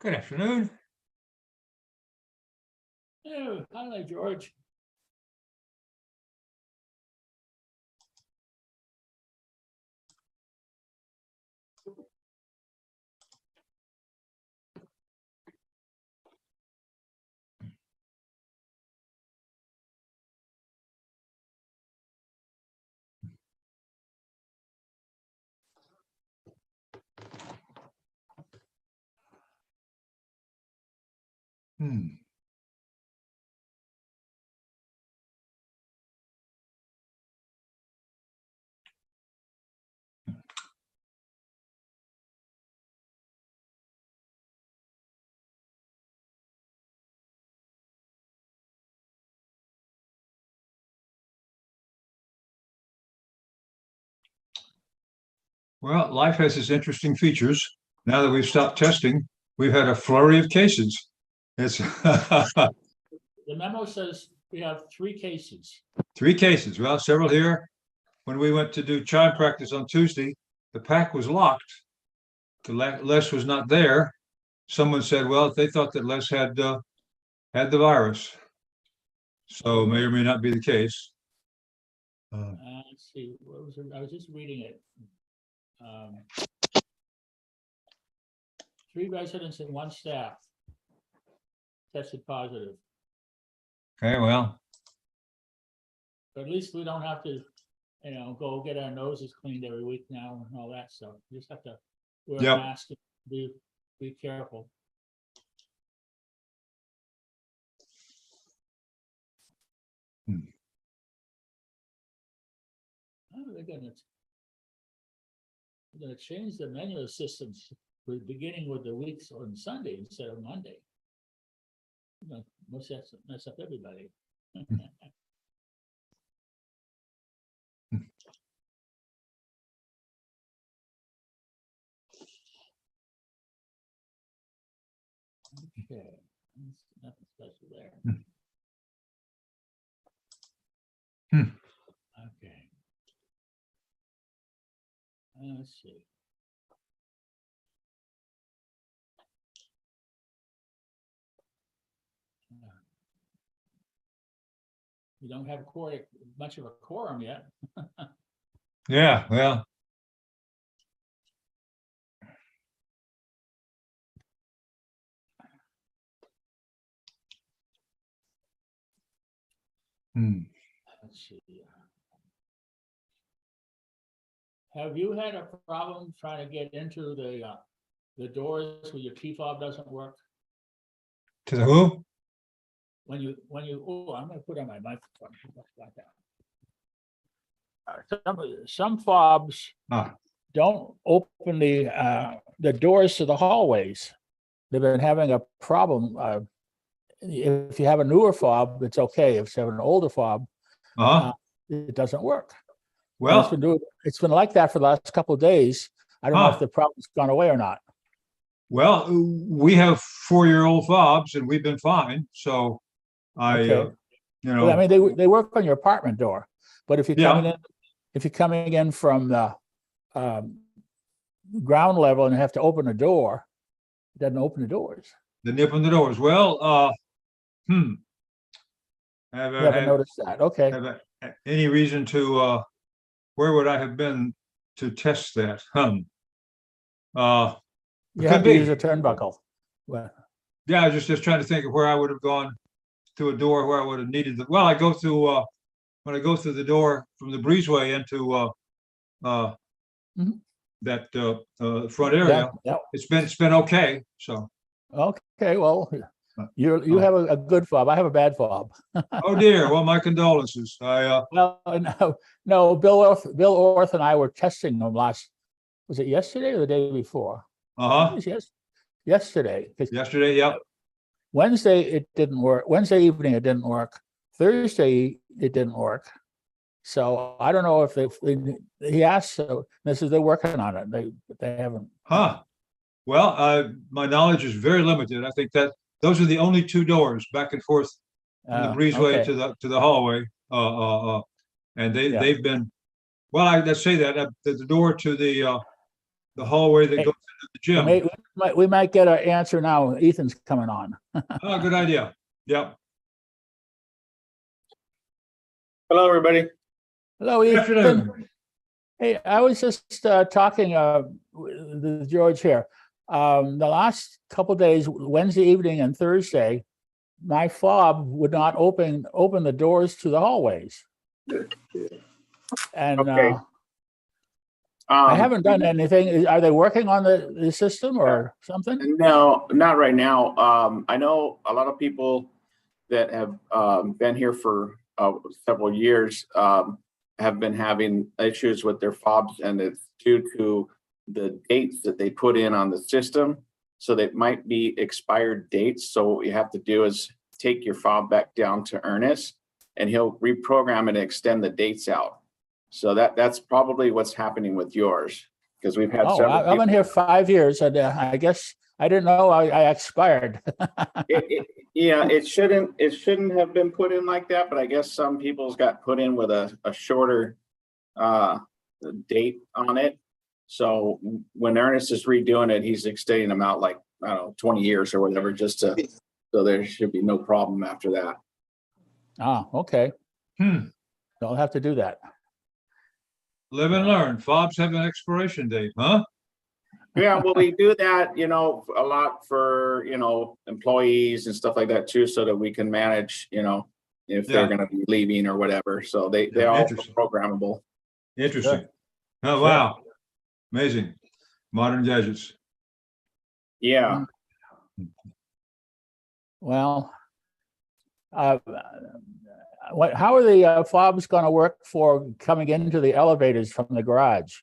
Good afternoon. Oh, hello, George. Hmm. Well, life has its interesting features. Now that we've stopped testing, we've had a flurry of cases. It's The memo says we have 3 cases. 3 cases. Well, several here. When we went to do chime practice on Tuesday, the pack was locked. Les was not there. Someone said, well, they thought that Les had the virus. So may or may not be the case. Let's see, what was it? I was just reading it. 3 residents and 1 staff tested positive, Okay, well, but at least we don't have to, go get our noses cleaned every week now and all that stuff. We just have to wear Yep. a mask and be careful. Oh, they're gonna change the menu systems, beginning with the weeks on Sunday instead of Monday. Must mess up everybody. Okay, nothing special there. Okay. Let's see. We don't have much of a quorum yet. yeah, well. Let's see. Have you had a problem trying to get into the doors where your key fob doesn't work? To the who? I'm gonna put on my microphone. Like that. Some fobs Ah. don't open the doors to the hallways. They've been having a problem. If you have a newer fob, it's okay. If you have an older fob, it doesn't work. Well, it's been like that for the last couple of days. I don't know if the problem's gone away or not. Well, we have 4-year-old fobs and we've been fine. So Well, I mean, they work on your apartment door, but if you're coming in from the ground level and you have to open a door, it doesn't open the doors. Didn't open the doors. Well, You haven't noticed that? Okay. Any reason to where would I have been to test that? You have to use a turnbuckle. Well, yeah, I was just trying to think of where I would have gone to a door where I would have needed the. Well, I go through when I go through the door from the breezeway into that front area. Yeah. It's been okay. So. Okay, well, you have a good fob. I have a bad fob. Oh dear. Well, my condolences. Well, no. Bill Orth and I were testing them was it yesterday or the day before? Yes, yesterday. Yesterday, yep. Wednesday it didn't work. Wednesday evening it didn't work. Thursday it didn't work. So I don't know if he asked. So this is they're working on it. They haven't. Well, my knowledge is very limited. I think that those are the only 2 doors back and forth from the breezeway to the hallway. And they've been, well, let's say that the door to the the hallway that Hey, goes into the gym. We might get an answer now. Ethan's coming on. Oh, good idea. Yep. Hello, everybody. Hello, Good Ethan. afternoon. Hey, I was just talking with George here. The last couple days, Wednesday evening and Thursday, my fob would not open the doors to the hallways. And Okay. I haven't done anything. Are they working on the system or something? No, not right now. I know a lot of people that have been here for several years have been having issues with their fobs, and it's due to the dates that they put in on the system. So they might be expired dates. So what you have to do is take your fob back down to Ernest, and he'll reprogram it and extend the dates out. So that's probably what's happening with yours, because we've had several. I've been here 5 years, and I guess I didn't know I expired. Yeah, it shouldn't have been put in like that, but I guess some people's got put in with a shorter date on it. So when Ernest is redoing it, he's extending them out like, I don't know, 20 years or whatever, so there should be no problem after that. Okay. I'll have to do that. Live and learn. Fobs have an expiration date, huh? Yeah, well, we do that, a lot for, employees and stuff like that too, so that we can manage, if they're going to be leaving or whatever. So they are also programmable. Interesting. Sure. Oh, wow. Amazing. Modern gadgets. Yeah. Well, how are the fobs going to work for coming into the elevators from the garage?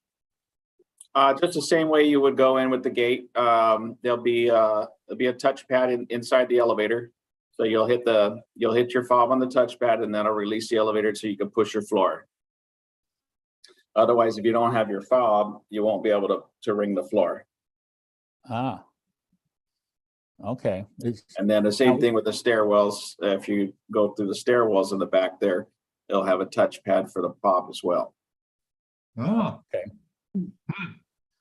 Just the same way you would go in with the gate. There'll be a touchpad inside the elevator. So you'll hit your fob on the touchpad, and that'll release the elevator so you can push your floor. Otherwise, if you don't have your fob, you won't be able to ring the floor. Okay. And then the same thing with the stairwells. If you go through the stairwells in the back there, it'll have a touchpad for the fob as well. Oh, okay.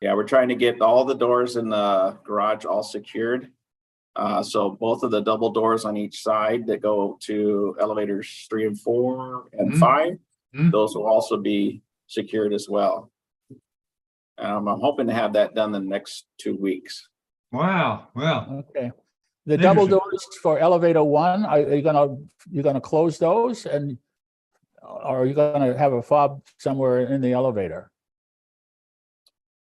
Yeah, we're trying to get all the doors in the garage all secured. So both of the double doors on each side that go to elevators 3 and 4 and 5, those will also be secured as well. I'm hoping to have that done in the next 2 weeks. wow. Well, Okay. The double doors for elevator 1, are you gonna close those, or are you gonna have a fob somewhere in the elevator?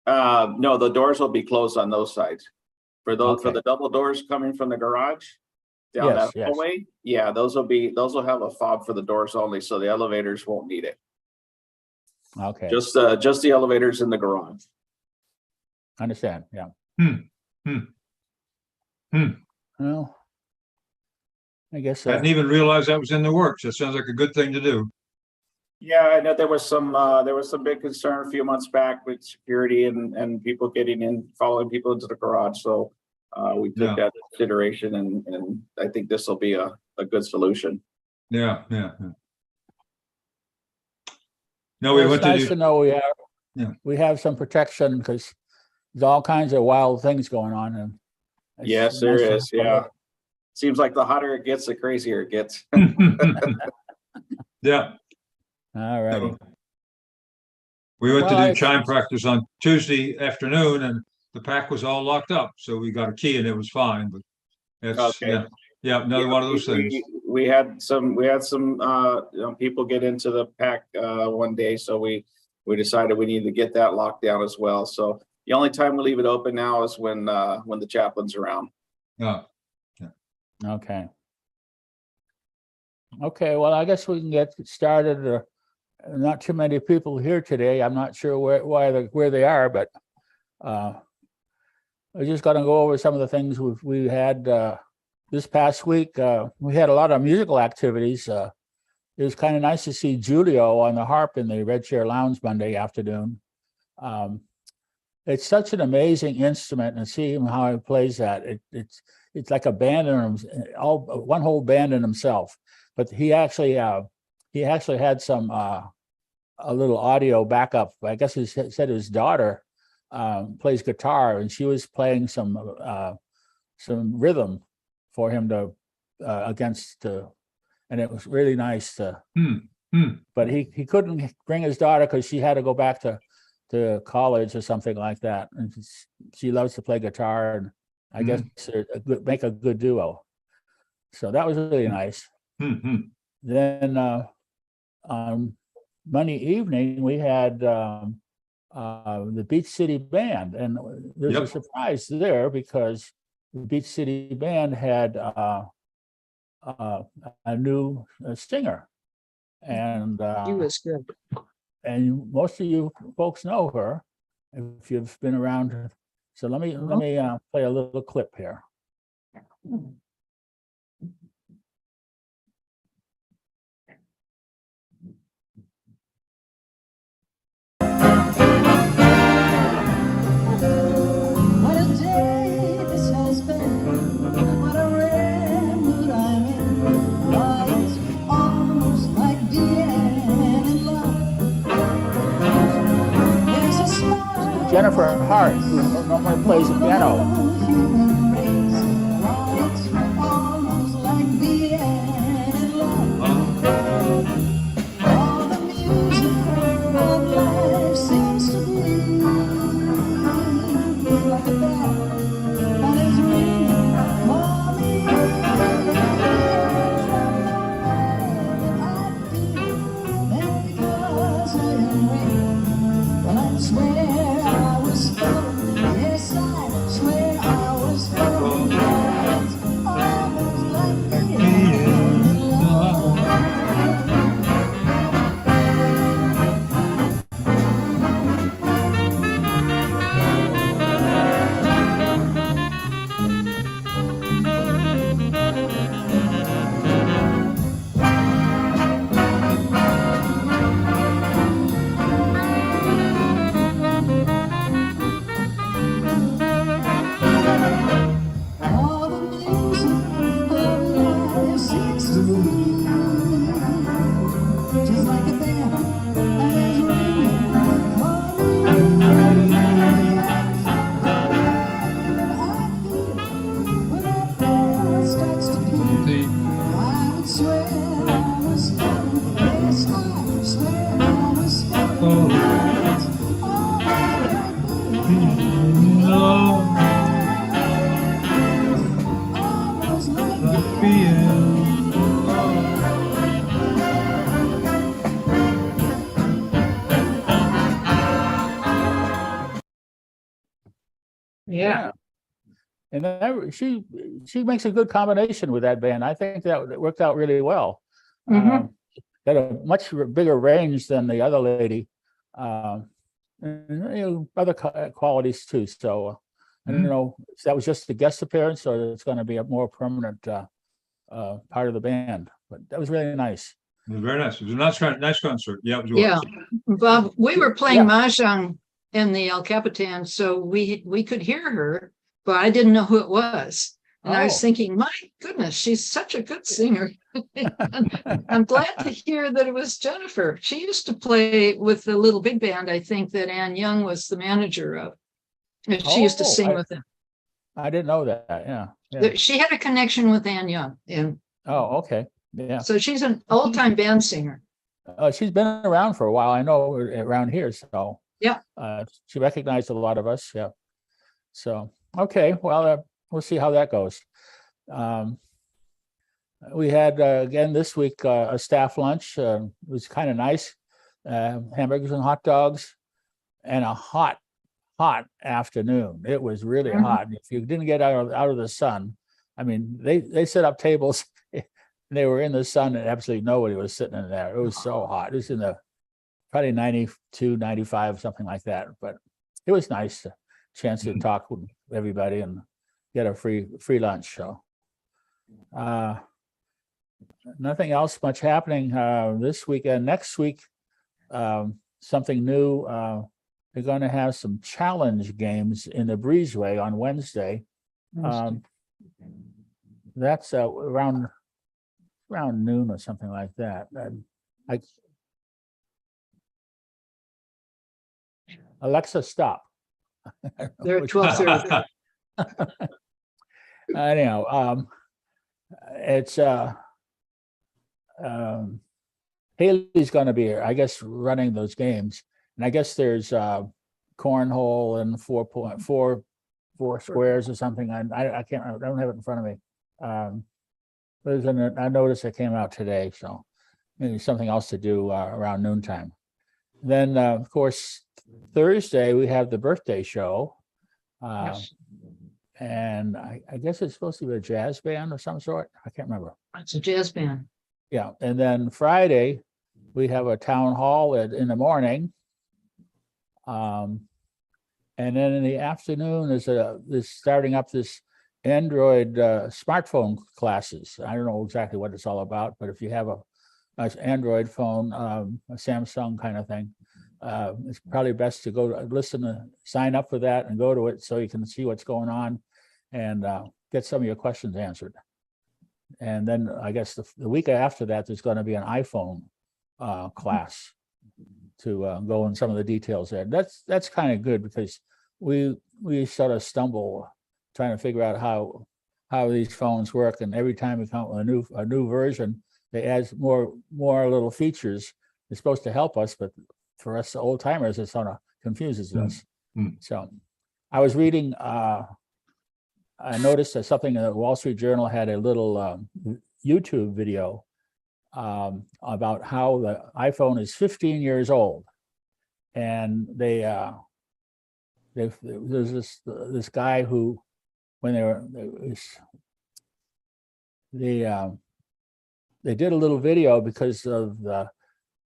No, the doors will be closed on those sides. For the double doors coming from the garage down that hallway, yeah, those will have a fob for the doors only, so the elevators won't need it. Okay. Just the elevators in the garage. Understand, yeah. Well, I guess I hadn't even realized that was in the works. That sounds like a good thing to do. Yeah, I know there was some big concern a few months back with security and people getting in, following people into the garage. So we took that into consideration, and I think this will be a good solution. Yeah. No, we went nice to know we have some protection, because there's all kinds of wild things going on. And yes, there is. Yeah. Seems like the hotter it gets, the crazier it gets. Yeah. All righty. We went to do chime practice on Tuesday afternoon, and the pack was all locked up. So we got a key and it was fine. But that's another one of those things. We had some people get into the pack one day, so we decided we needed to get that locked down as well. So the only time we leave it open now is when the chaplain's around. Okay. Okay, well, I guess we can get started. Not too many people here today. I'm not sure where they are, but we're just going to go over some of the things we had this past week. We had a lot of musical activities. It was kind of nice to see Julio on the harp in the Red Chair Lounge Monday afternoon. It's such an amazing instrument, and see him how he plays that. It's like a band one whole band in himself. But he actually had some a little audio backup. I guess he said his daughter plays guitar, and she was playing some rhythm for him to and it was really nice to. But he couldn't bring his daughter because she had to go back to college or something like that, and she loves to play guitar, and I guess make a good duo. So that was really nice. Then on Monday evening we had the Beach City Band, and there's a surprise there because the Beach City Band had a new singer, and She was good. and most of you folks know her if you've been around her. So let me play a little clip here. What a day this has been, what a rare mood I'm in. Oh, it's almost like being in love. There's a smile. Jennifer Hart, who normally plays the piano. Human race. Oh, it's almost like being in love. All the music of life seems to be like a bell that is ringing for me. I feel that because I am waiting, well, I swear I was falling. Yes, I swear I was falling. It's almost like being in love. All the music of life seems to be just like a band that is ringing for me. I feel when that bell starts to beat, I would swear I was falling. Yes, I swear I was falling. It's almost like being in love. Almost like being Yeah. And she makes a good combination with that band. I think that worked out really well. Got a much bigger range than the other lady, and other qualities too. So I don't know if that was just a guest appearance or it's going to be a more permanent part of the band. But that was really nice. It was very nice. It was a nice concert. Yeah, it was. Yeah. Bob, we were playing Yeah. mahjong in the El Capitan, so we could hear her, but I didn't know who it was. And I was Oh. thinking, my goodness, she's such a good singer. I'm glad to hear that it was Jennifer. She used to play with the Little Big Band, I think, that Ann Young was the manager of. And she used to Oh, sing with them. I didn't know that. Yeah. She had a connection with Ann Young, and Oh, okay. Yeah. so she's an old-time band singer. She's been around for a while. I know around here. So Yeah. She recognized a lot of us. Yeah. So, okay. Well, we'll see how that goes. We had, again, this week, a staff lunch. It was kind of nice. Hamburgers and hot dogs and a hot afternoon. It was really hot. If you didn't get out of the sun, I mean, they set up tables. They were in the sun and absolutely nobody was sitting in there. It was so hot. It was in the probably 92, 95, something like that. But it was nice, a chance to talk with everybody and get a free lunch. So nothing else much happening this weekend. Next week, something new. They're going to have some challenge games in the Breezeway on Wednesday. That's around noon or something like that. Alexa, stop. They're at 12:30. Anyhow, it's Haley's going to be here, I guess, running those games, and I guess there's cornhole and 4 squares or something. I can't remember. I don't have it in front of me. There's a notice that came out today, so maybe something else to do around noontime. Then, of course, Thursday we have the birthday show. Yes, And I guess it's supposed to be a jazz band of some sort. I can't remember. it's a jazz band. Yeah, and then Friday, we have a town hall in the morning. And then in the afternoon is starting up this Android smartphone classes. I don't know exactly what it's all about, but if you have a Android phone, a Samsung kind of thing, it's probably best to go sign up for that and go to it so you can see what's going on and get some of your questions answered. And then I guess the week after that, there's going to be an iPhone class to go in some of the details there. That's kind of good because we sort of stumble trying to figure out how these phones work, and every time we come up with a new version, they add more little features. It's supposed to help us, but for us old timers, it sort of confuses us. So I was reading, I noticed that something in the Wall Street Journal had a little YouTube video about how the iPhone is 15 years old. And there's this guy who, when they did a little video because of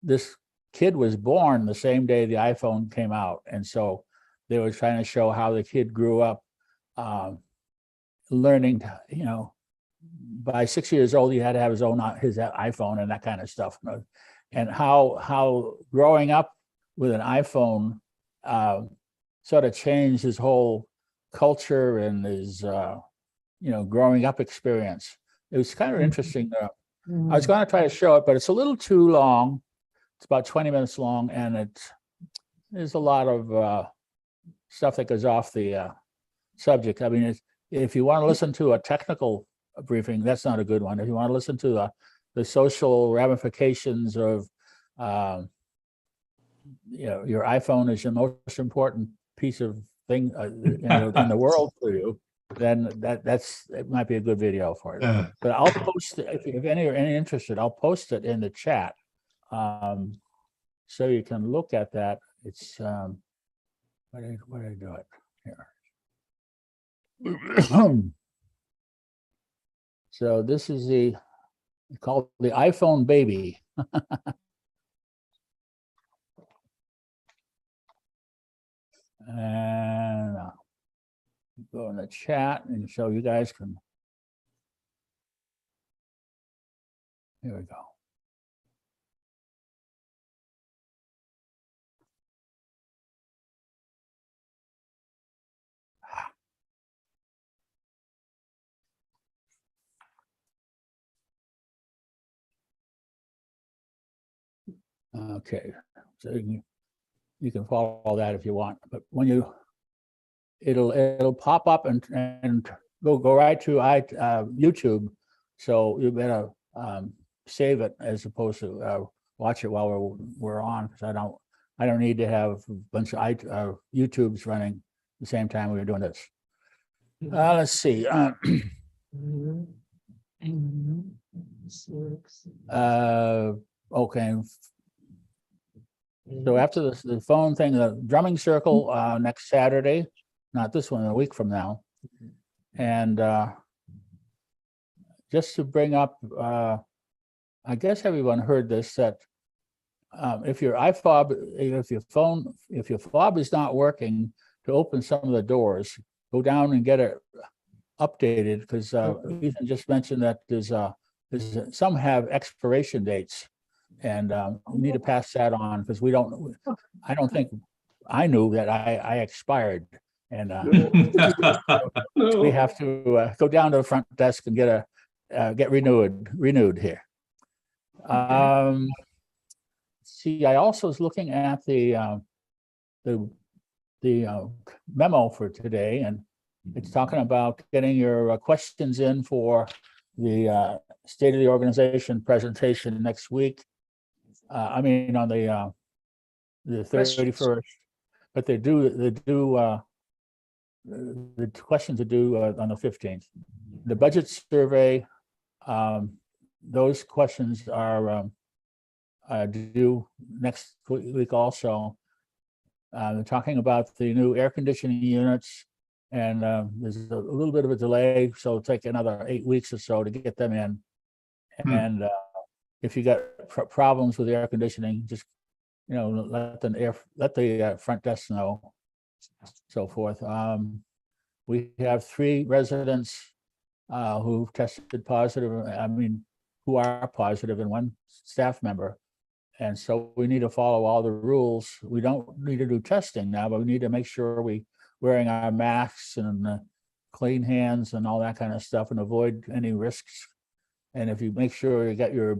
this kid was born the same day the iPhone came out. And so they were trying to show how the kid grew up learning, by 6 years old, he had to have his iPhone and that kind of stuff. And how growing up with an iPhone sort of changed his whole culture and his, growing up experience. It was kind of interesting. I was going to try to show it, but it's a little too long. It's about 20 minutes long, and there's a lot of stuff that goes off the subject. I mean, if you want to listen to a technical briefing, that's not a good one. If you want to listen to the social ramifications of, your iPhone is your most important piece of thing in the world for you, then it might be a good video for it. But I'll post it if any are any interested. I'll post it in the chat, so you can look at that. It's where did I do it here? So this is called the iPhone baby. And go in the chat and so you guys can. Here we go. Okay, so you can follow that if you want, but when it'll pop up and go right to YouTube. So you better save it as opposed to watch it while we're on, because I don't need to have a bunch of YouTubes running at the same time we were doing this. Let's see. Okay. So after the phone thing, the drumming circle next Saturday, not this one, a week from now. And just to bring up, I guess everyone heard this, that if your iFob, if your fob is not working to open some of the doors, go down and get it updated, because Ethan just mentioned that there's some have expiration dates. And we need to pass that on, because I don't think I knew that I expired. And we have to go down to the front desk and get renewed here. See, I also was looking at the memo for today, and it's talking about getting your questions in for the State of the Organization presentation next week. I mean, on the Questions. 31st, but the questions are due on the 15th. The budget survey, those questions are due next week also. They're talking about the new air conditioning units, and there's a little bit of a delay, so it'll take another 8 weeks or so to get them in. And if you got problems with the air conditioning, just let the front desk know, so forth. We have 3 residents who've tested positive. I mean, who are positive, and 1 staff member. And so we need to follow all the rules. We don't need to do testing now, but we need to make sure we wearing our masks and clean hands and all that kind of stuff, and avoid any risks. And if you make sure you got your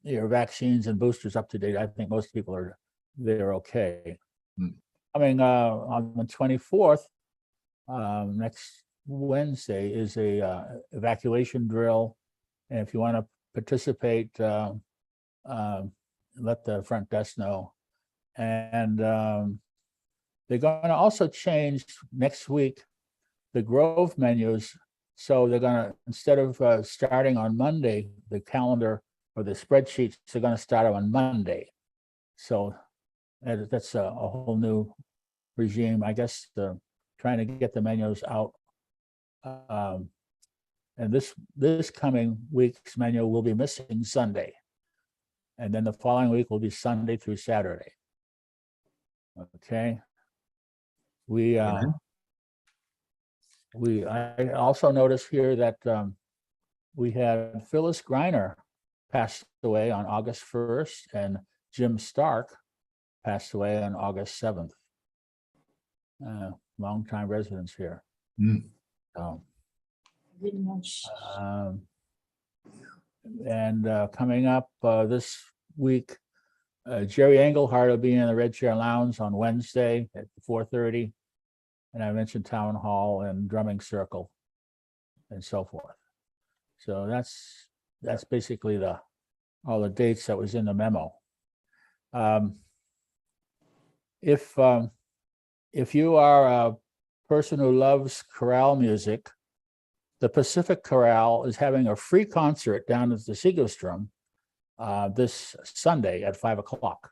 vaccines and boosters up to date, I think most people they're okay. Coming on the 24th, next Wednesday, is a evacuation drill. And if you want to participate, let the front desk know. And they're going to also change next week the Grove menus. So they're going to, instead of starting on Monday, the calendar or the spreadsheets are going to start on Monday. So that's a whole new regime, I guess, trying to get the menus out. And this coming week's menu will be missing Sunday. And then the following week will be Sunday through Saturday. Okay. I also noticed here that we had Phyllis Greiner passed away on August 1st, and Jim Stark passed away on August 7th. Longtime residents here. And coming up this week, Jerry Engelhardt will be in the Red Chair Lounge on Wednesday at 4:30. And I mentioned Town Hall and Drumming Circle and so forth. So that's basically all the dates that was in the memo. If you are a person who loves chorale music, the Pacific Chorale is having a free concert down at the Segelstrom this Sunday at 5 o'clock.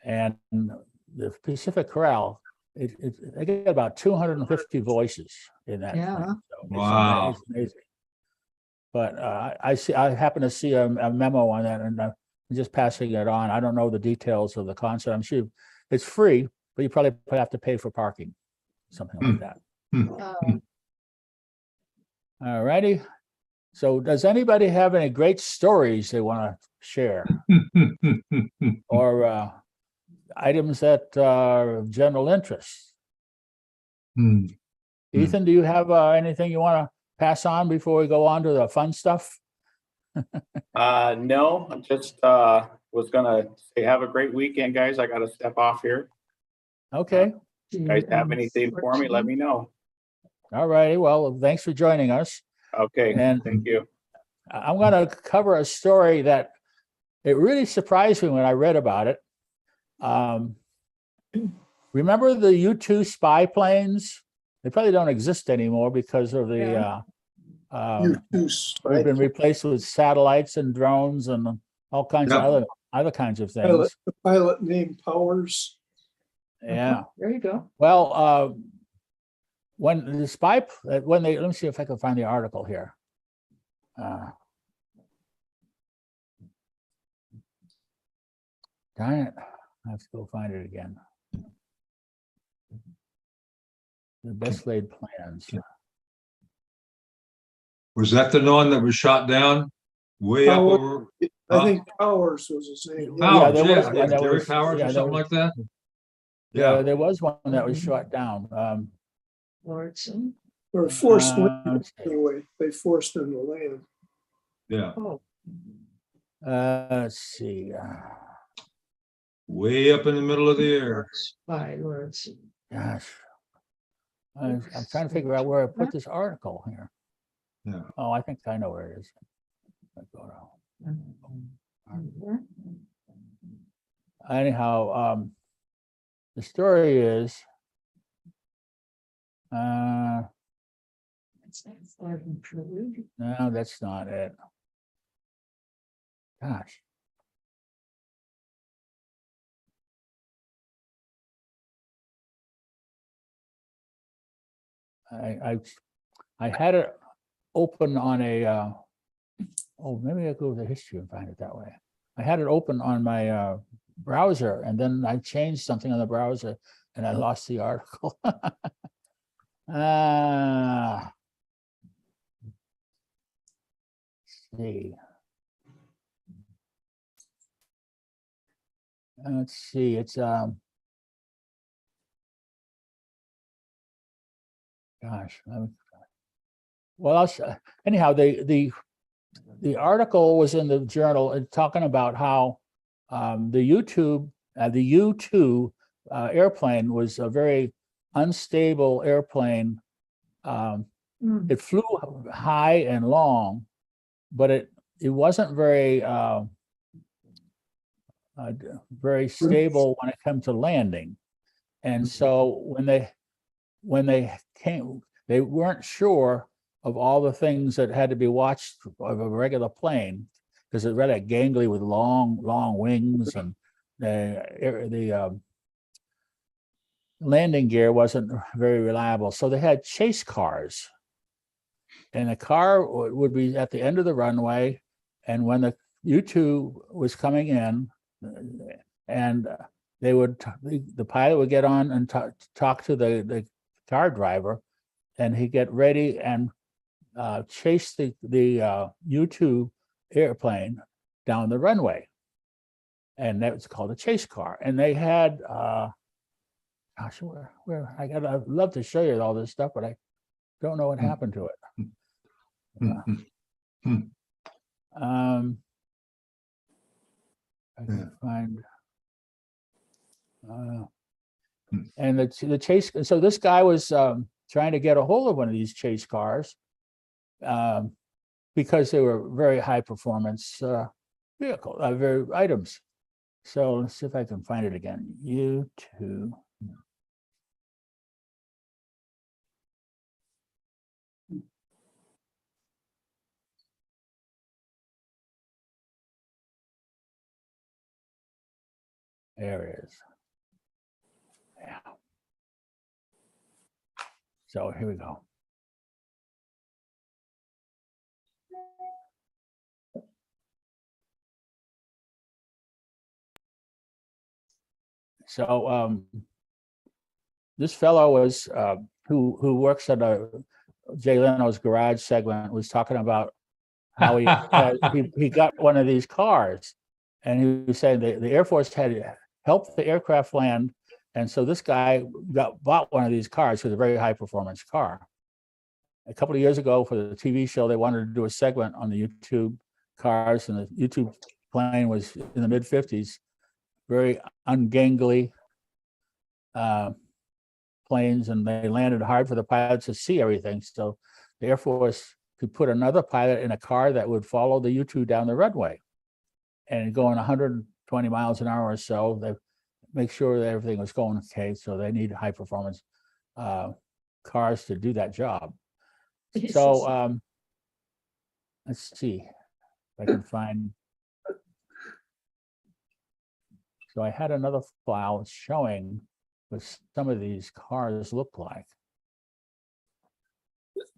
And the Pacific Chorale, they get about 250 voices in that. Yeah. thing. So Wow. it's amazing. But I happen to see a memo on that, and I'm just passing it on. I don't know the details of the concert. I'm sure it's free, but you probably have to pay for parking, something like that. All righty. So does anybody have any great stories they want to share, or items that are of general interest? Ethan, do you have anything you want to pass on before we go on to the fun stuff? No, I just was gonna say have a great weekend, guys. I gotta step off here. Okay. If you guys have anything for me, let me know. All righty. Well, thanks for joining us. Okay, And thank you. I'm going to cover a story that it really surprised me when I read about it. Remember the U-2 spy planes? They probably don't exist anymore because of the they've been replaced with satellites and drones and all kinds of other kinds of things. The pilot named Powers. Yeah. There you go. Well, when the spy, when they, let me see if I can find the article here. Darn it, I have to go find it again. The best laid plans. Was that the one that was shot down way up Powers. over? I think Powers was his name. Powers, there was yeah, one that Jerry was- Powers yeah, or there something was- like that. Yeah, there was one that was shot down. Lordson. Or forced land, let's see. anyway. They forced him to land. Yeah, Oh, Let's see. way up in the middle of the air. spy Lordson. Gosh. I'm trying to figure out where I put this article here. Yeah. Oh, I think I know where it is. Let's go to- Anyhow, the story is, no, that's not it. Gosh. I had it open on a, oh, maybe I'll go to the history and find it that way. I had it open on my browser, and then I changed something on the browser and I lost the article. Ah. See. Let's see, it's gosh, well, anyhow, the article was in the journal talking about how the U-2 airplane was a very unstable airplane. It flew high and long, but it wasn't very very stable when it comes to landing. And so when they came, they weren't sure of all the things that had to be watched of a regular plane, because it's rather gangly with long wings, and the landing gear wasn't very reliable. So they had chase cars, and a car would be at the end of the runway, and when the U-2 was coming in, and they would the pilot would get on and talk to the car driver, and he'd get ready and chase the U-2 airplane down the runway, and that was called a chase car. And they had gosh, where I'd love to show you all this stuff, but I don't know what happened to it. I can find and the chase. So this guy was trying to get a hold of one of these chase cars because they were very high performance vehicle, very items. So let's see if I can find it again. U-2. There it is. Yeah. So here we go. So this fellow was who works at Jay Leno's Garage segment, was talking about how he got one of these cars, and he was saying the Air Force had helped the aircraft land, and so this guy bought one of these cars. It was a very high performance car. A couple of years ago, for the TV show, they wanted to do a segment on the U-2 cars, and the U-2 plane was in the mid-50s, very ungangly planes, and they landed hard for the pilots to see everything. So the Air Force could put another pilot in a car that would follow the U-2 down the runway and going 120 miles an hour or so. They make sure that everything was going okay. So they need high performance cars to do that job. So let's see if I can find. So I had another file showing what some of these cars look like.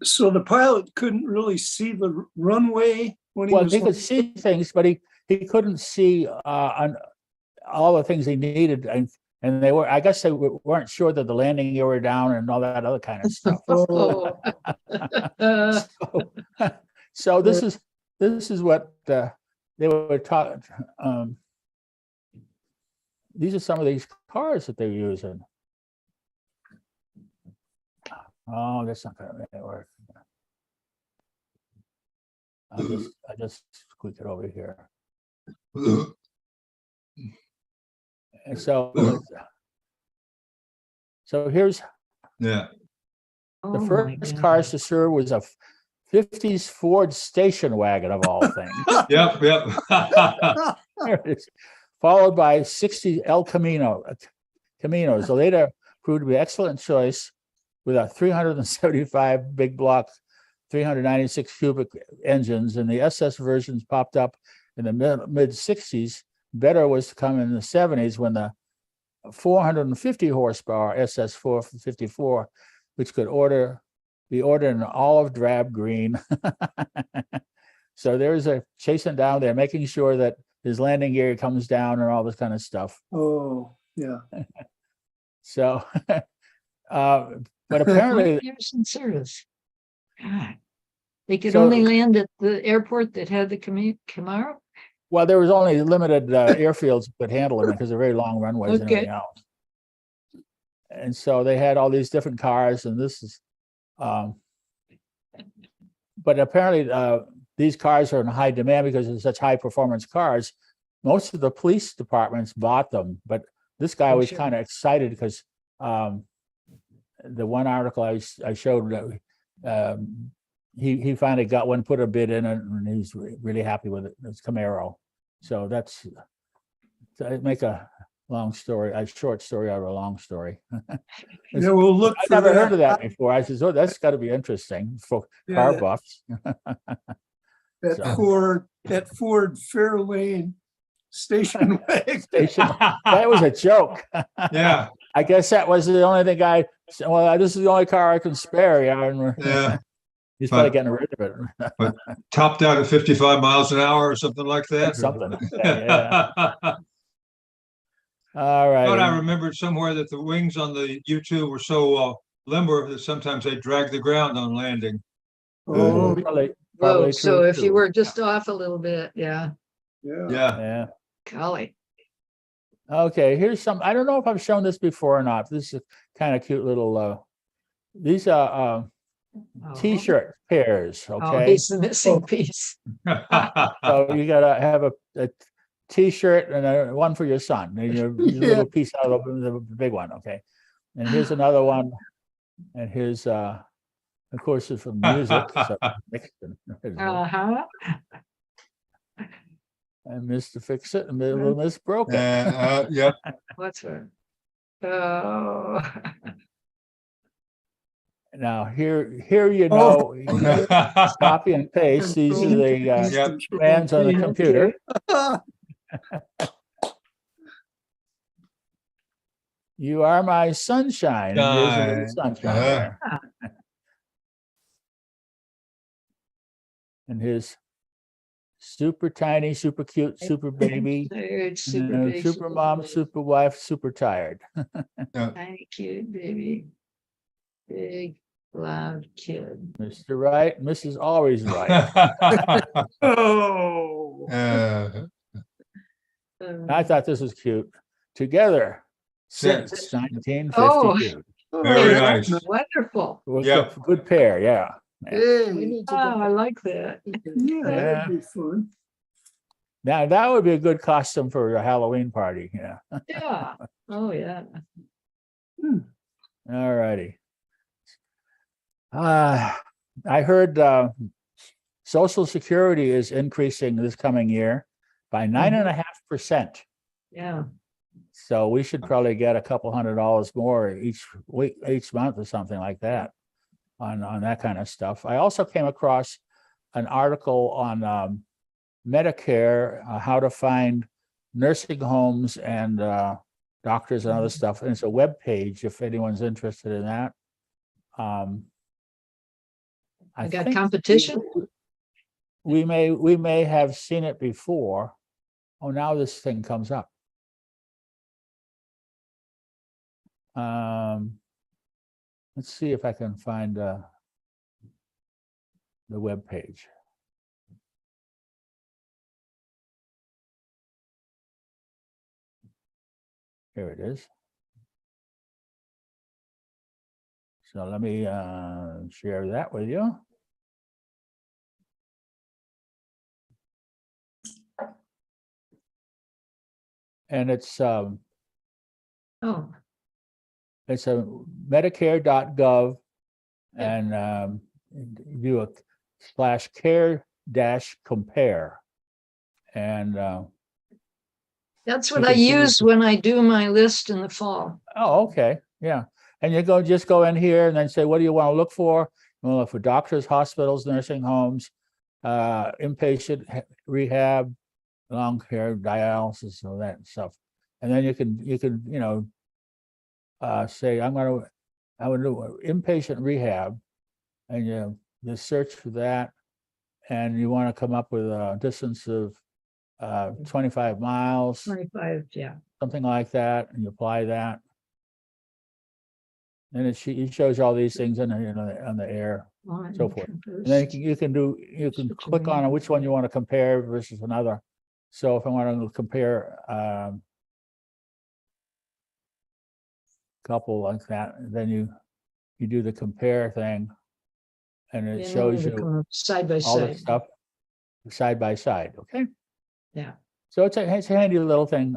So the pilot couldn't really see the runway when he Well, was. he could see things, but he couldn't see on all the things he needed, and they were, I guess they weren't sure that the landing gear were down and all that other kind of stuff. Oh. So this is what they were talking. These are some of these cars that they're using. Oh, that's not going to work. I just squeak it over here. And so So here's Yeah. the Oh, my first goodness. cars to serve was a 50s Ford station wagon of all things. Yep, yep. There it is. Followed by 60 El Caminos. The later proved to be an excellent choice with a 375 big block, 396 cubic engines, and the SS versions popped up in the mid 60s. Better was to come in the 70s when the 450 horsepower SS 454, which could be ordered in olive drab green. So there's a chasing down there, making sure that his landing gear comes down and all this kind of stuff. Oh, yeah. So, but apparently, 20 years in service. God. They could So- only land at the airport that had the Camaro? well, there was only limited airfields that could handle them because they're very long runways and Okay. everything else. And so they had all these different cars, and this is, but apparently these cars are in high demand because they're such high performance cars. Most of the police departments bought them, but this guy Oh, was sure. kind of excited because the one article I showed, he finally got one, put a bid in it, and he's really happy with it. It's Camaro. So that's to make a short story out of a long story. Yeah, we'll look I've for never heard of that. that before. I said, oh, that's got to be interesting for car Yeah, buffs. That So- Ford Fairlane station wagon. Station. That was a joke. Yeah, I guess that was the only thing I said, well, this is the only car I can spare. Yeah. And yeah. he's probably But- getting rid of it. Topped out at 55 miles an hour or something like that. Something like that, yeah. All right. But I remembered somewhere that the wings on the U-2 were so limber that sometimes they dragged the ground on landing. Oh, Probably Whoa, so true, if you too. were just off a little bit, yeah, yeah. Yeah. Yeah. golly. Okay, here's some, I don't know if I've shown this before or not. This is kind of cute little, these are Oh. T-shirt pairs, Oh, okay? he's the missing piece. So you gotta have a T-shirt and one for your son, and your little piece out of the big one, okay? And here's another one, and here's, of course, it's from music. So Uh-huh. and Mr. Fix It and little Miss Broke It. Yep. What's her? Oh. Now here you know, copy and paste. These are the Yep. commands on the computer. You are my sunshine. And there's a little Shine. sunshine there. And his super tiny, super cute, super baby, It's super big. super mom, super wife, super tired. Tiny, cute baby. Big, loud kid. Mr. Right, Mrs. Always Right. Oh. I thought this was cute. Together since Since. 1952. Very Oh, nice. that's wonderful. It was Yep. a good pair, yeah. Hey, Oh, I like that. Yeah, that'd be fun. Now that would be a good costume for a Halloween party. Yeah. Yeah. Oh, yeah. All righty. I heard Social Security is increasing this coming year by 9.5%. Yeah. So we should probably get a couple $100 more each week, each month or something like that on that kind of stuff. I also came across an article on Medicare, how to find nursing homes and doctors and other stuff. And it's a web page if anyone's interested in that. I got think competition? We may have seen it before. Oh, now this thing comes up. Let's see if I can find the web page. Here it is. So let me share that with you. And it's Oh, it's a Medicare.gov Yeah. and you do a /care-compare. And That's You what I can see- use when I do my list in the fall. oh, okay, yeah. And you just go in here and then say, what do you want to look for? You want to look for doctors, hospitals, nursing homes, inpatient rehab, long care, dialysis, all that stuff. And then you can say, I would do inpatient rehab, and you search for that, and you want to come up with a distance of 25 miles, 25, yeah. something like that, and you apply that. And it shows you all these things on the air. So forth. And then you can click on which one you want to compare versus another. So if I want to compare couple like that, then you do the compare thing, and it shows you Side by all the side. stuff side by side. Okay. Yeah. So it's a handy little thing.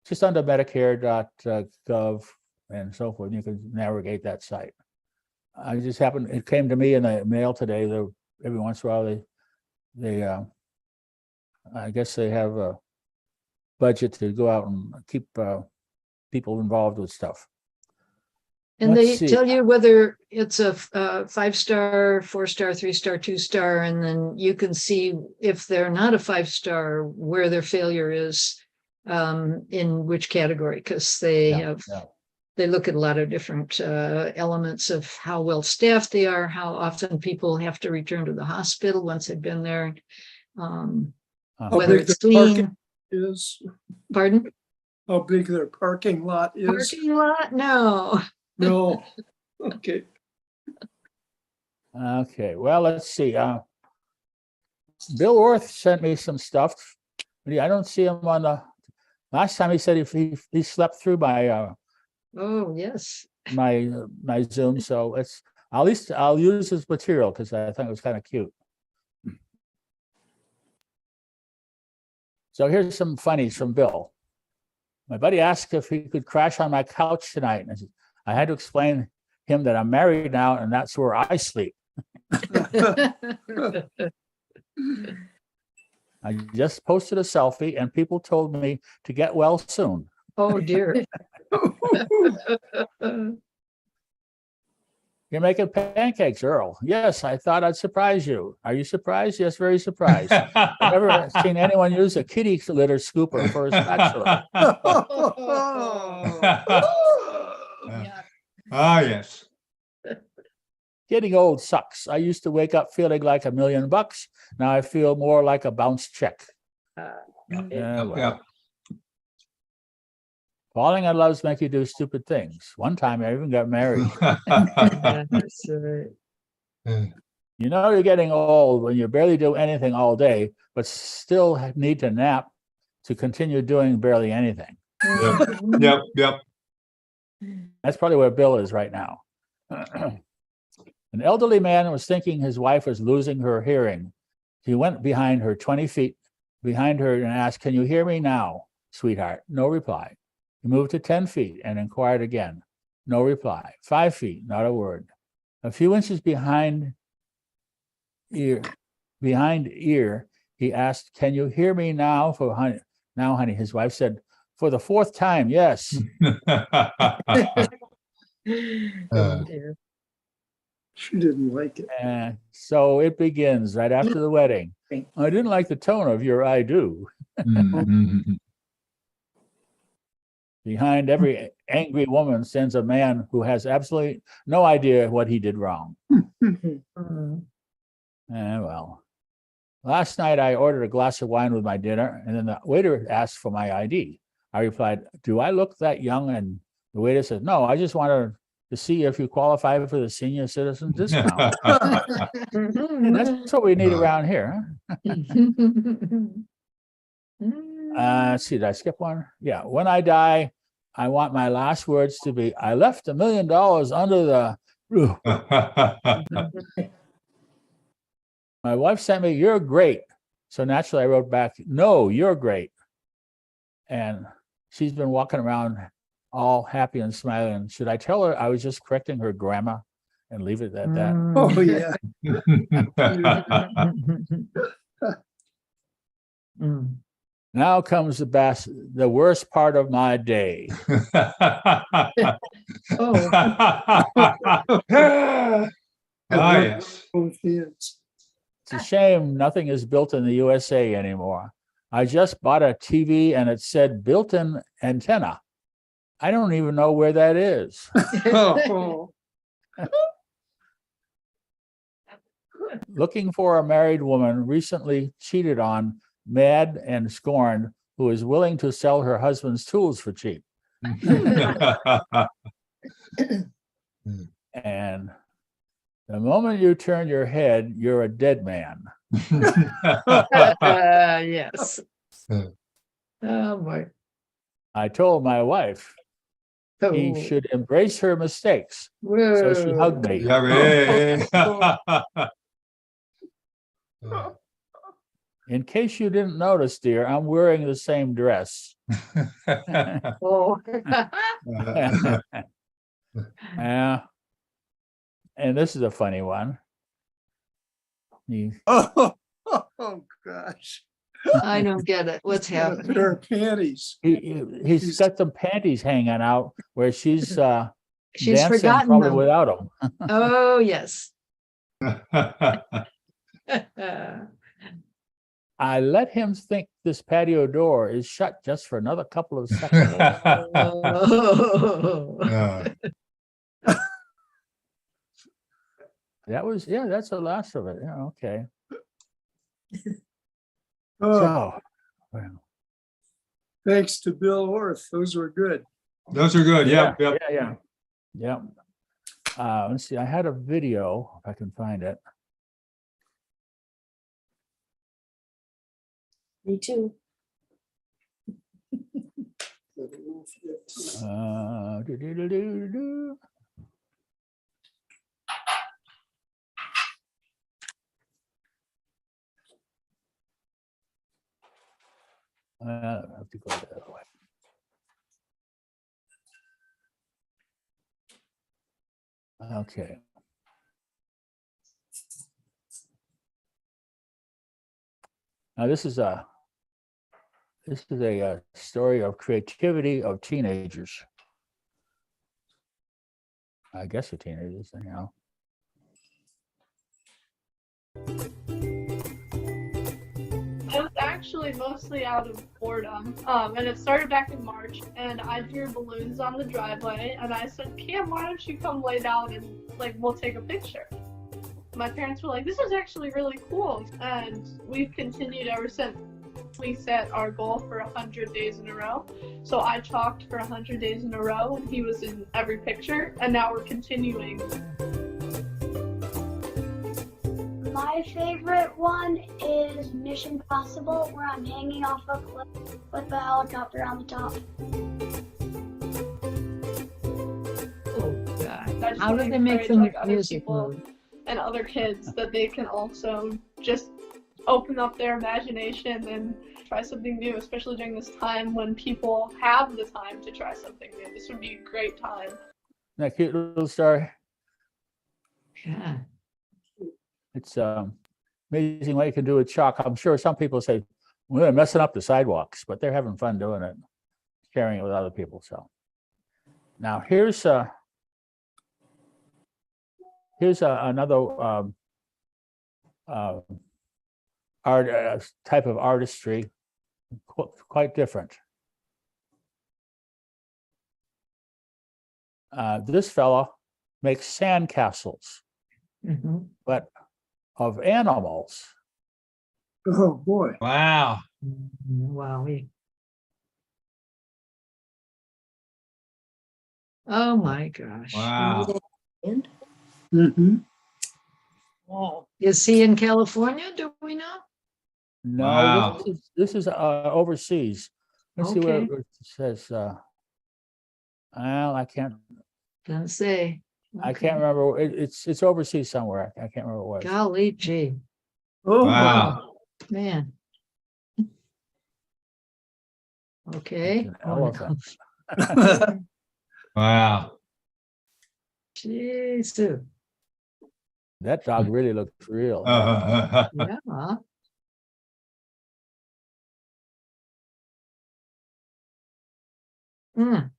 Just under Medicare.gov and so forth. You can navigate that site. It came to me in the mail today. Every once in a while they I guess they have a budget to go out and keep people involved with stuff. And Let's they see. tell you whether it's a 5-star, 4-star, 3-star, 2-star, and then you can see if they're not a 5-star, where their failure is in which category, because they look at a lot of different elements of how well staffed they are, how often people have to return to the hospital once they've been there, How whether big it's the parking clean. is, Pardon? how big their parking lot is. Parking lot? No. No, okay. Okay, well, let's see. Bill Orth sent me some stuff. But I don't see him on the. Last time he said he slept through my Oh, yes. my Zoom, so at least I'll use his material because I think it was kind of cute. So here's some funnies from Bill. My buddy asked if he could crash on my couch tonight, and I had to explain him that I'm married now, and that's where I sleep. I just posted a selfie, and people told me to get well soon. Oh, dear. You're making pancakes, Earl. Yes, I thought I'd surprise you. Are you surprised? Yes, very surprised. I've never seen anyone use a kitty litter scooper for a spatula. Ah, yes. Getting old sucks. I used to wake up feeling like $1 million. Now I feel more like a bounce check. Yeah, well. Yep. Falling in love make you do stupid things. One time I even got married. That's right. You know you're getting old when you barely do anything all day, but still need to nap to continue doing barely anything. Yep. That's probably where Bill is right now. An elderly man was thinking his wife was losing her hearing. He went behind her 20 feet behind her and asked, "Can you hear me now, sweetheart?" No reply. He moved to 10 feet and inquired again. No reply. 5 feet, not a word. A few inches behind ear, he asked, "Can you hear me now, honey?" His wife said, "For the 4th time, yes." Oh, dear. She didn't like it. And so it begins right after the wedding. I didn't like the tone of your "I do." Mhm. Behind every angry woman stands a man who has absolutely no idea what he did wrong. Mm. Well, last night I ordered a glass of wine with my dinner, and then the waiter asked for my ID. I replied, "Do I look that young?" And the waiter said, "No, I just wanted to see if you qualify for the senior citizen discount." That's what we need around here. Let's see, did I skip one? Yeah. When I die, I want my last words to be, "I left $1 million under the roof." My wife sent me, "You're great." So naturally I wrote back, "No, you're great." And she's been walking around all happy and smiling. Should I tell her I was just correcting her grammar and leave it at that? Oh, yeah. Mm. Now comes the worst part of my day. Oh, Ah, yes. Both ends. It's a shame nothing is built in the USA anymore. I just bought a TV and it said built-in antenna. I don't even know where that is. Oh, Looking for a married woman recently cheated on, mad and scorned, who is willing to sell her husband's tools for cheap. And the moment you turn your head, you're a dead man. yes. Oh, boy. I told my wife Oh, he should embrace her mistakes. So she whoa. hugged me. In case you didn't notice, dear, I'm wearing the same dress. Oh. Yeah. And this is a funny one. He, oh, gosh. I don't get it. What's Got a happening? pair of panties. he's got some panties hanging out where she's She's dancing forgotten probably them. without them. Oh, yes. I let him think this patio door is shut just for another couple of seconds. Oh. That's the last of it. Yeah, okay. Oh, So, well, thanks to Bill Orth. Those were good. Those are good. Yeah. yeah. Let's see. I had a video, if I can find it. Me too. Do-do-do-do-do. I have to go the other way. Okay. Now this is a story of creativity of teenagers. I guess the teenagers anyhow. It was actually mostly out of boredom, and it started back in March, and I drew balloons on the driveway, and I said, Cam, why don't you come lay down and, we'll take a picture. My parents were like, this is actually really cool, and we've continued ever since. We set our goal for 100 days in a row, so I chalked for 100 days in a row, and he was in every picture, and now we're continuing. My favorite one is Mission Impossible, where I'm hanging off a cliff with a helicopter on the top. Oh, God. I just How wanna do they make encourage, the other music people move? and other kids that they can also just open up their imagination and try something new, especially during this time when people have the time to try something new. This would be a great time. That cute little story. Yeah. It's amazing what you can do with chalk. I'm sure some people say, well, they're messing up the sidewalks, but they're having fun doing it, sharing it with other people. So now here's another art type of artistry, quite different. This fella makes sandcastles, Mhm. but of animals. Oh, boy. Wow. Wow. Oh, my gosh. Wow. Mm-hmm. Is he in California? Do we know? No, Wow. this is overseas. Let's see where Okay. it says. Well, I can't Doesn't say. I Okay. can't remember. It's overseas somewhere. I can't remember what it was. Golly gee, Oh, Wow. man. Okay. It's an elephant. Wow. Jeez. That dog really looks real. Yeah. Mm.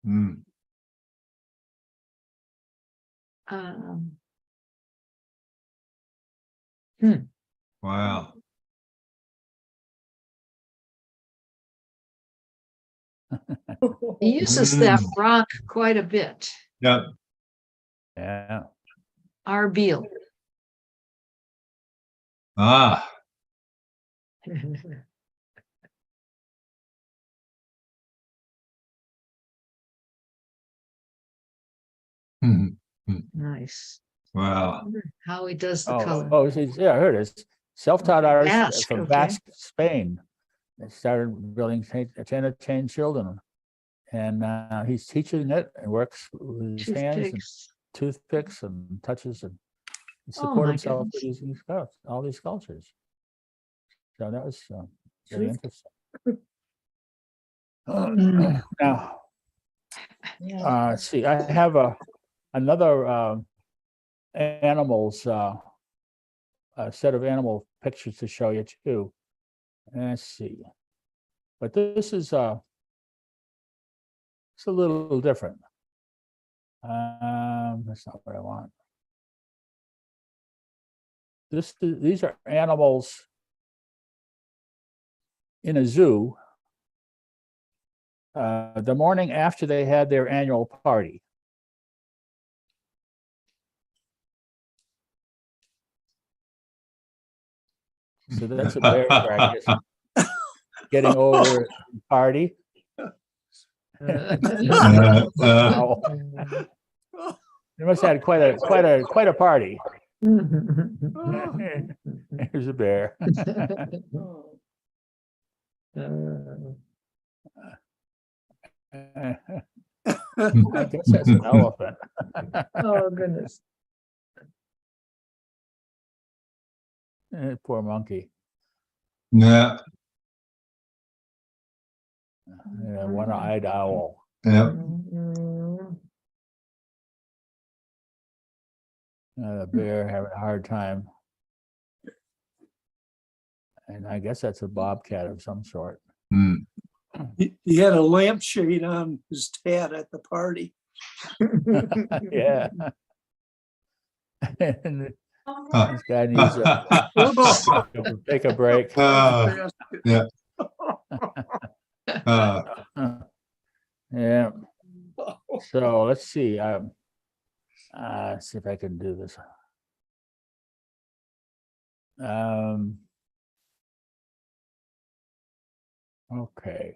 Mm. Um, Wow. he uses that Mm. rock quite a bit. Yep. Yeah. Arbeal. Ah. Mhm. Nice. Wow. How he does the Oh, color. oh, yeah, here it is. Self-taught artist Basque, from okay. Basque, Spain. They started building chain children. And he's teaching it and works with his hands and Toothpicks. toothpicks and touches and he Oh, support my himself with goodness. these all these sculptures. So that was really interesting. Now, let's see. I have another animals a set of animal pictures to show you too. Let's see. But this is it's a little different. That's not what I want. These are animals in a zoo the morning after they had their annual party. So that's a bear, I guess, getting over the party. Wow. They must have had quite a party. Here's a bear. I guess that's an elephant. Oh, goodness. Poor monkey. Yeah. One-eyed owl. Yeah. The bear having a hard time. And I guess that's a bobcat of some sort. Mm. He had a lampshade on his tat at the party. Yeah. And Huh. this guy needs to take a break. Yeah. Yeah. So let's see. See if I can do this. Okay.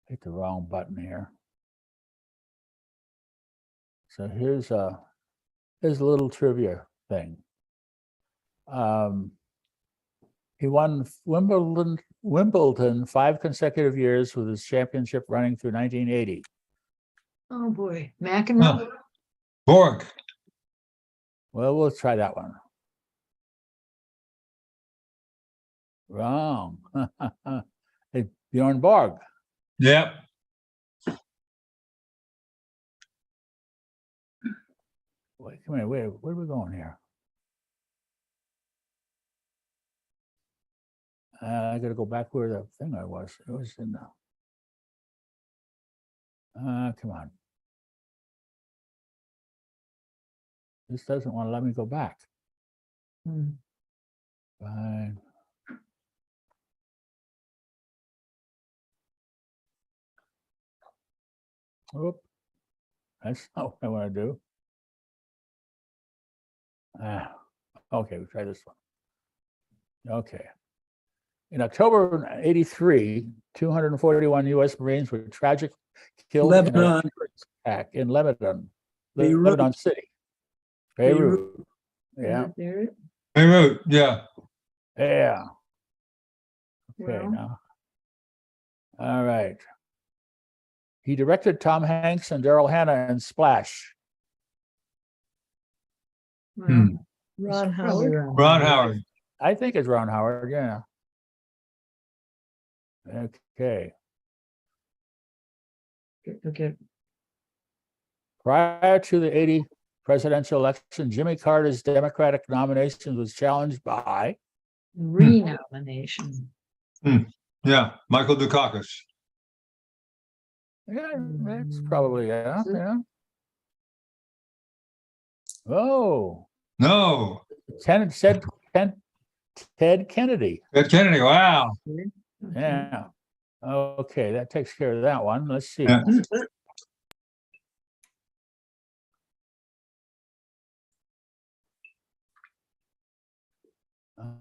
Hit the wrong button here. So here's a little trivia thing. He won Wimbledon 5 consecutive years with his championship running through 1980. Oh, boy. McEnroe? Borg. Well, we'll try that one. Wrong. It's Bjorn Borg. Yep. Wait, come here. Where are we going here? I got to go back where the thing I was. It was in the. Come on. This doesn't want to let me go back. Fine. Oop. That's not what I want to do. Okay, we'll try this one. Okay. In October '83, 241 U.S. Marines were tragically killed in a Lebanon. terrorist attack in Lebanon, Beirut. Lebanon City. Beirut. Yeah. Beirut. Yeah. Yeah. Okay, Well. now. All right. He directed Tom Hanks and Daryl Hannah in Splash. Hmm. Ron Howard. Ron Howard. I think it's Ron Howard, yeah. Okay. Okay. Prior to the 80 presidential election, Jimmy Carter's Democratic nomination was challenged by, Renomination. Yeah, Michael Dukakis. yeah, that's probably, yeah. Oh, No, Ted Kennedy. Ted Kennedy. Wow. Okay. Yeah. Okay, that takes care of that one. Let's see. Yeah.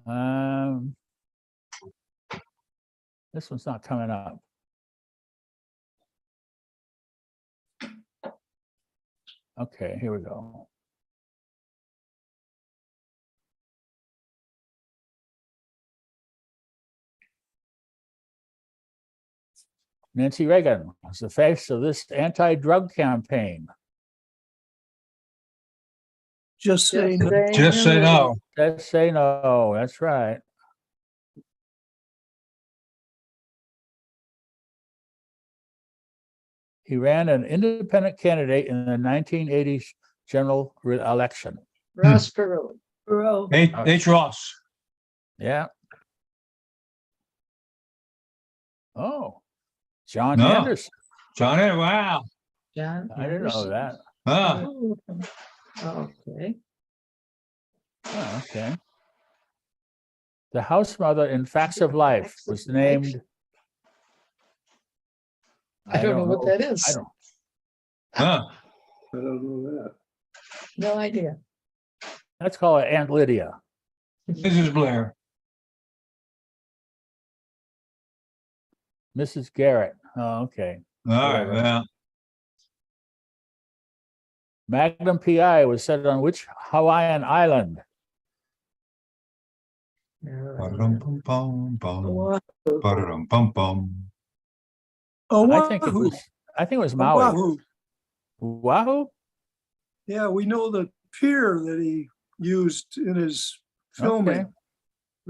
Um, this one's not coming up. Okay, here we go. Nancy Reagan was the face of this anti-drug campaign. Just saying, Just say no. Just say no, that's right. He ran an independent candidate in the 1980s general election. Ross Perot. Bro. H. Ross. Yeah. Oh, John No. Anderson. John A. Wow. John. I didn't know Anderson. that. Ah, Oh, okay. Oh, okay. The house mother in Facts of Life was named. I don't know what that is. I don't. huh. I don't know that. No idea. Let's call it Aunt Lydia. Mrs. Blair. Mrs. Garrett. Oh, okay. All right. Whatever. Yeah. Magnum PI was set on which Hawaiian island? Ba-dum-bum-bum-bum. Ba-dum-bum-bum. I think it Oahu. was Maui. Oahu. Wahoo? Yeah, we know the pier that he used in his filming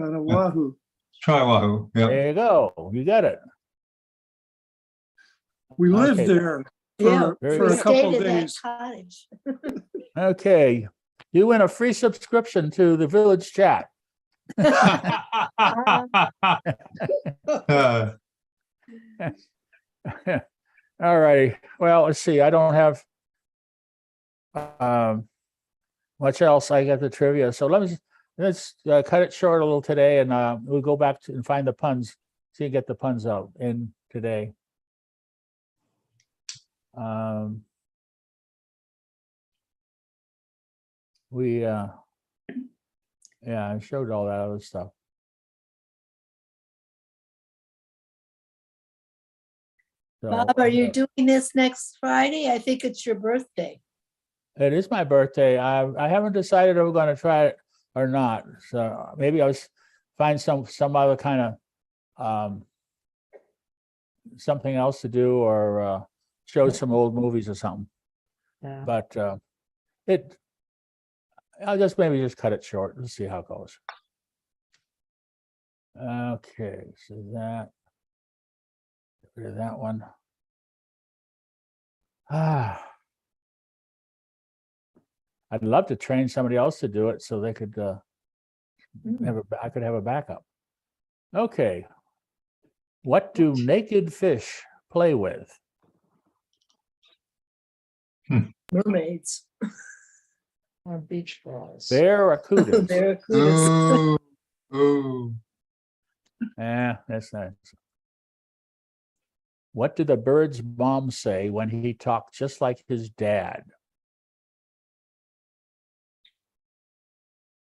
on Oahu. Try Wahoo. Yeah. There you go. You got it. We lived Okay. there Yeah, Very for we a good. couple stayed in that days. cottage. Okay. You win a free subscription to the Village Chat. Uh, All righty. Well, let's see. I don't have much else. I got the trivia. So let's cut it short a little today, and we'll go back to and find the puns. See, and get the puns out in today. Yeah, I showed all that other stuff. So, Bob, are you doing this next Friday? I think it's your birthday. It is my birthday. I haven't decided if we're going to try it or not. So maybe I'll find some other kind of something else to do, or show some old movies or something. Yeah. But I'll maybe just cut it short. Let's see how it goes. Okay, so that, get rid of that one. I'd love to train somebody else to do it so they could I could have a backup. Okay. What do naked fish play with? Mermaids. Or beach balls. Barracudas. Barracudas. ooh, ooh. Yeah, that's nice. What did the bird's mom say when he talked just like his dad?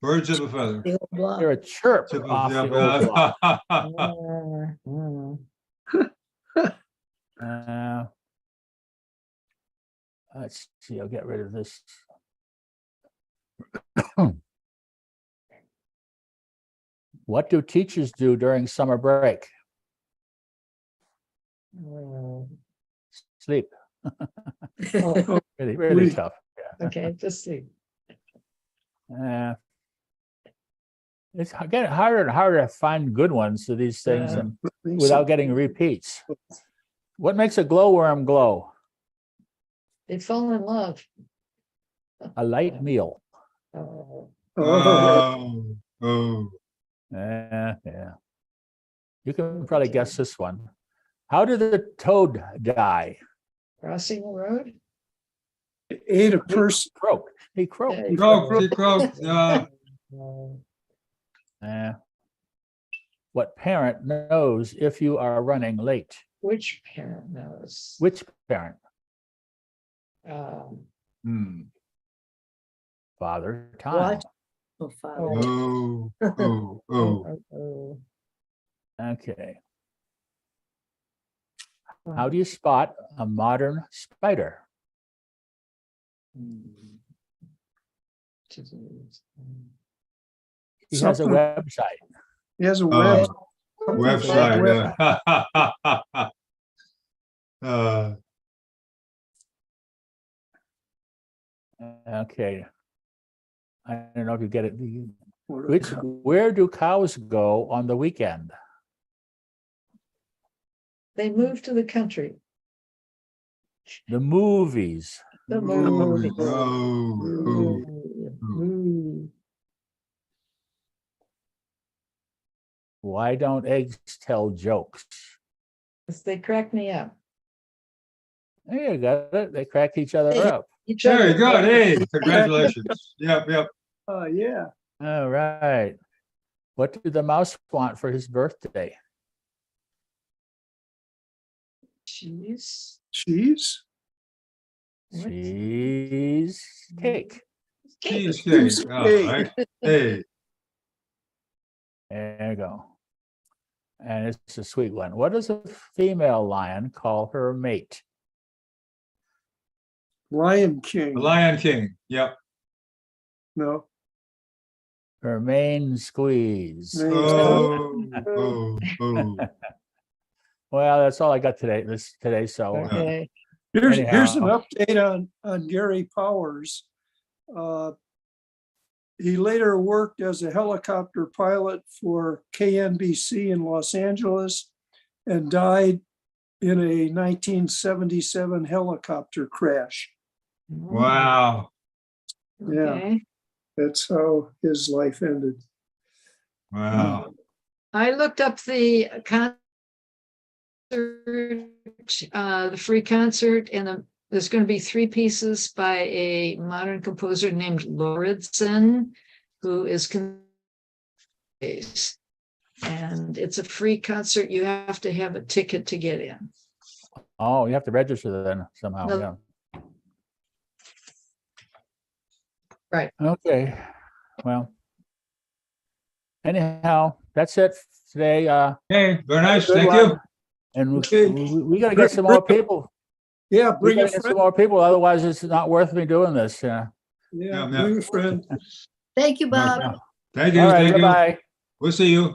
Birds of a feather. The old block. They're a chirp Tip of off the- the old block. Let's see, I'll get rid of this. What do teachers do during summer break? Sleep. Oh, Really tough. okay, just see. It's getting harder and harder to find good ones to these things, Yeah. and without getting repeats. What makes a glowworm glow? They fall in love. A light meal. Oh, Oh, oh. Yeah. You can probably guess this one. How did the toad die? crossing the road? Ate a person. Croaked. He croaked. Yeah. Croaked, he croaked. What parent knows if you are running late? Which parent knows? Which parent? Um, Hmm. Father time. What? Oh, Father. Oh, oh, oh. oh. Okay. How do you spot a modern spider? He has a Something- website. He has a Oh. website. Website. Okay. I don't know if you get it. Where do cows go on the weekend? They moved to the country. The movies. The Movies. movie. Oh, Moo. Why don't eggs tell jokes? They crack me up. There you got it. They crack each other Hey. up. Each very other- good. Hey, congratulations. Yep, yep. Yeah. All right. What did the mouse want for his birthday? Cheese. Cheese. What? Cheese cake. Cheesecake. All right. Hey, There you go. And it's a sweet one. What does a female lion call her mate? Lion King. the Lion King. Yep. No. Her main squeeze. Main- Oh, oh, oh. Well, that's all I got today. So Okay. Here's an Anyhow. update on Gary Powers. He later worked as a helicopter pilot for KNBC in Los Angeles and died in a 1977 helicopter crash. Wow. Yeah. Okay. That's how his life ended. Wow. I looked up the concert, the free concert, and there's going to be 3 pieces by a modern composer named Lauridsen, who is and it's a free concert. You have to have a ticket to get in. oh, you have to register then somehow. No. Yeah. Right. Okay. Well. Anyhow, that's it today. Hey, very nice. Good Thank one. you. And Okay. we got to get some more people. Yeah, We bring got a to get some friend. more people. Otherwise, it's not worth me doing this. Yeah, Yeah, yeah. bring a friend. Thank you, Bob. Thank you. All right. Thank you. Bye-bye. We'll see you.